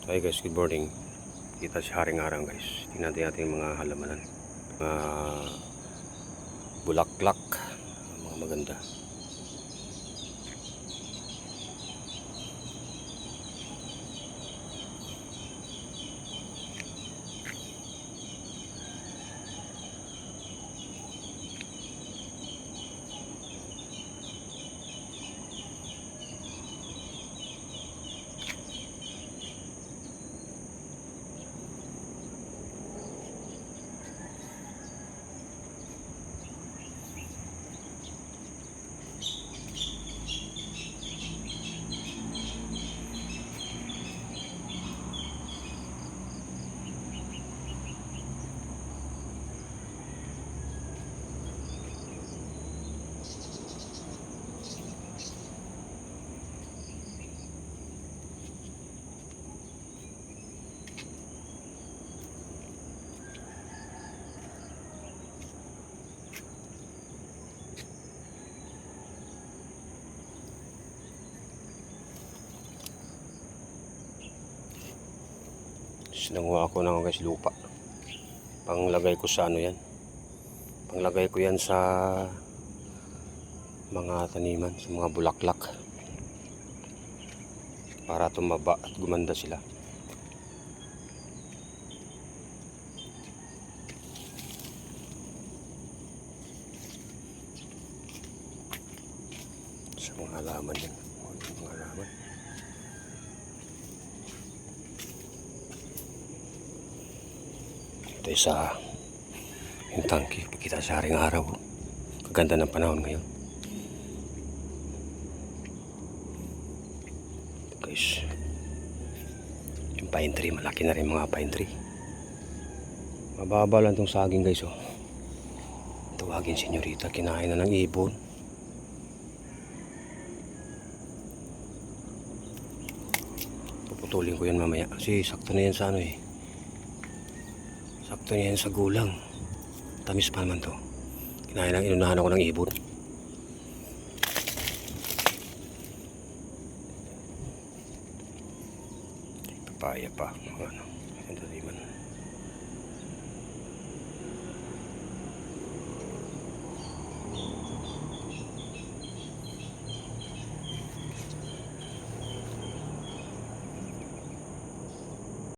So hey guys, good morning. Kita si Haring Arang guys. Tingnan natin yung mga halamanan. Mga bulaklak. Mga maganda. Sinanguha ako ng guys lupa. Panglagay ko sa ano yan. Panglagay ko yan sa mga taniman, sa mga bulaklak. Para tumaba at gumanda sila. Sa mga halaman yan. Mga halaman. Ito sa yung tangke. Pagkita sa haring araw. Kaganda ng panahon ngayon. Ito guys. Yung pine tree. Malaki na rin mga pine tree. Mababa lang itong saging guys. Oh. Tawagin senyorita. Kinain na ng ibon. Puputulin ko yan mamaya. Kasi sakto na yan sa ano eh. Sakto niya yan sa gulang. Tamis pa naman to. Kinain lang, inunahan ako ng ibon. Papaya pa. Ano, ang daliman.